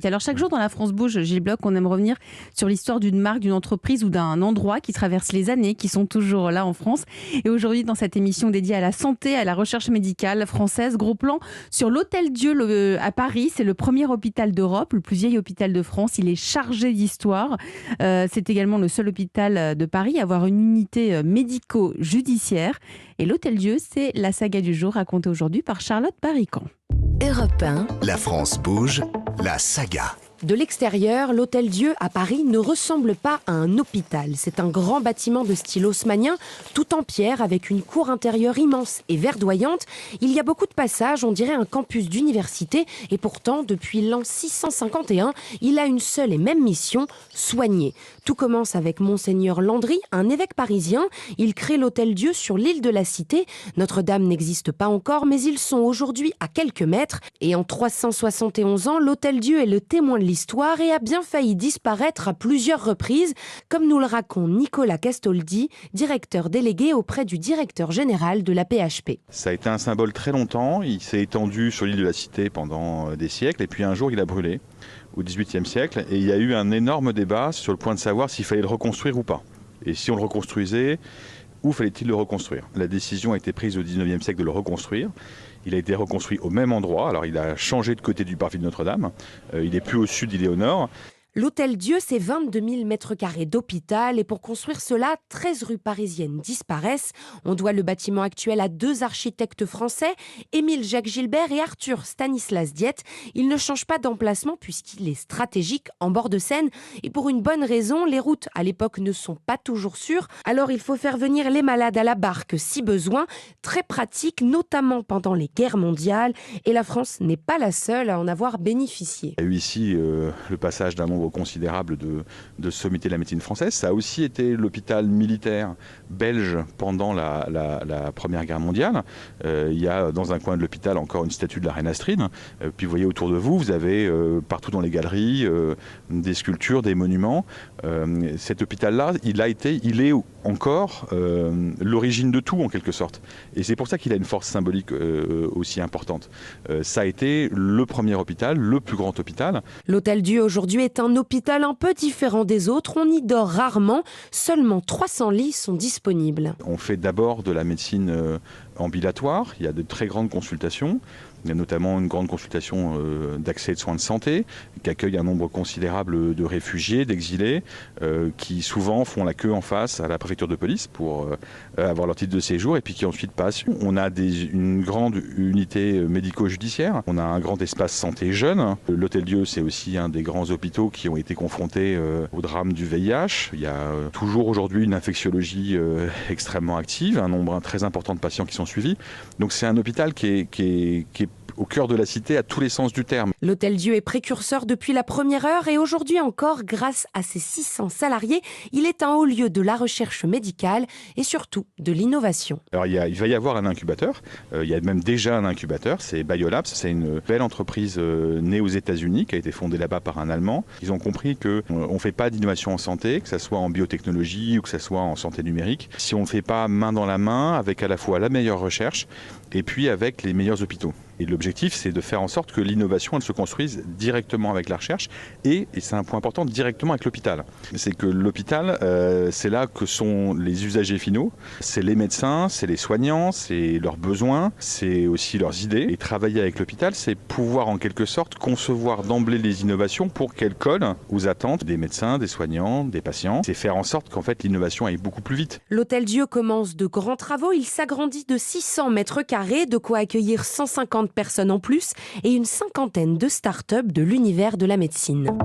Alors chaque jour dans la France Bouge, Gilles Bloch, on aime revenir sur l'histoire d'une marque, d'une entreprise ou d'un endroit qui traverse les années, qui sont toujours là en France. Et aujourd'hui, dans cette émission dédiée à la santé, à la recherche médicale française, gros plan sur l'Hôtel-Dieu à Paris. C'est le premier hôpital d'Europe, le plus vieil hôpital de France. Il est chargé d'histoire. C'est également le seul hôpital de Paris à avoir une unité médico-judiciaire. Et l'Hôtel-Dieu, c'est la saga du jour racontée aujourd'hui par Charlotte Barrican. Europe 1. La France bouge, la saga. De l'extérieur, l'Hôtel-Dieu à Paris ne ressemble pas à un hôpital. C'est un grand bâtiment de style haussmannien, tout en pierre, avec une cour intérieure immense et verdoyante. Il y a beaucoup de passages, on dirait un campus d'université. Et pourtant, depuis l'an 651, il a une seule et même mission, soigner. Tout commence avec Monseigneur Landry, un évêque parisien. Il crée l'Hôtel-Dieu sur l'île de la Cité. Notre-Dame n'existe pas encore, mais ils sont aujourd'hui à quelques mètres. Et en 371 ans, l'Hôtel-Dieu est le témoin de l'histoire et a bien failli disparaître à plusieurs reprises, comme nous le raconte Nicolas Castoldi, directeur délégué auprès du directeur général de la PHP. Ça a été un symbole très longtemps, il s'est étendu sur l'île de la Cité pendant des siècles et puis un jour il a brûlé au XVIIIe siècle et il y a eu un énorme débat sur le point de savoir s'il fallait le reconstruire ou pas. Et si on le reconstruisait, où fallait-il le reconstruire? La décision a été prise au XIXe siècle de le reconstruire. Il a été reconstruit au même endroit, alors il a changé de côté du parvis de Notre-Dame. Il est plus au sud, il est au nord. L'Hôtel-Dieu, c'est 22 000 mètres carrés d'hôpital et pour construire cela, 13 rues parisiennes disparaissent. On doit le bâtiment actuel à deux architectes français, Émile Jacques Gilbert et Arthur Stanislas Diette. Il ne change pas d'emplacement puisqu'il est stratégique en bord de Seine. Et pour une bonne raison, les routes à l'époque ne sont pas toujours sûres. Alors il faut faire venir les malades à la barque si besoin. Très pratique, notamment pendant les guerres mondiales. Et la France n'est pas la seule à en avoir bénéficié. Il y a eu ici le passage d'un nombre considérable de sommités de la médecine française. Ça a aussi été l'hôpital militaire belge pendant la Première Guerre mondiale. Il y a dans un coin de l'hôpital encore une statue de la reine Astrid. Puis vous voyez autour de vous, vous avez partout dans les galeries des sculptures, des monuments. Cet hôpital-là, il est encore l'origine de tout en quelque sorte. Et c'est pour ça qu'il a une force symbolique aussi importante. Ça a été le premier hôpital, le plus grand hôpital. L'Hôtel-Dieu aujourd'hui est un hôpital un peu différent des autres. On y dort rarement. Seulement 300 lits sont disponibles. On fait d'abord de la médecine ambulatoire. Il y a de très grandes consultations. Il y a notamment une grande consultation d'accès et de soins de santé qui accueille un nombre considérable de réfugiés, d'exilés qui souvent font la queue en face à la préfecture de police pour avoir leur titre de séjour et puis qui ensuite passent. On a une grande unité médico-judiciaire, on a un grand espace santé jeune. L'Hôtel-Dieu, c'est aussi un des grands hôpitaux qui ont été confrontés au drame du VIH. Il y a toujours aujourd'hui une infectiologie extrêmement active, un nombre très important de patients qui sont suivis. Donc c'est un hôpital qui est au cœur de la cité à tous les sens du terme. L'Hôtel-Dieu est précurseur depuis la première heure et aujourd'hui encore, grâce à ses 600 salariés, il est un haut lieu de la recherche médicale et surtout de l'innovation. Alors il va y avoir un incubateur, il y a même déjà un incubateur, c'est Biolabs, c'est une belle entreprise née aux États-Unis qui a été fondée là-bas par un Allemand. Ils ont compris qu'on ne fait pas d'innovation en santé, que ce soit en biotechnologie ou que ce soit en santé numérique, si on ne fait pas main dans la main avec à la fois la meilleure recherche et puis avec les meilleurs hôpitaux. Et l'objectif, c'est de faire en sorte que l'innovation, elle se construise directement avec la recherche et c'est un point important, directement avec l'hôpital. C'est que l'hôpital, c'est là que sont les usagers finaux, c'est les médecins, c'est les soignants, c'est leurs besoins, c'est aussi leurs idées. Et travailler avec l'hôpital, c'est pouvoir en quelque sorte concevoir d'emblée les innovations pour qu'elles collent aux attentes des médecins, des soignants, des patients. C'est faire en sorte qu'en fait l'innovation aille beaucoup plus vite. L'Hôtel-Dieu commence de grands travaux, il s'agrandit de 600 mètres carrés, de quoi accueillir 150 personnes en plus et une cinquantaine de start-up de l'univers de la médecine.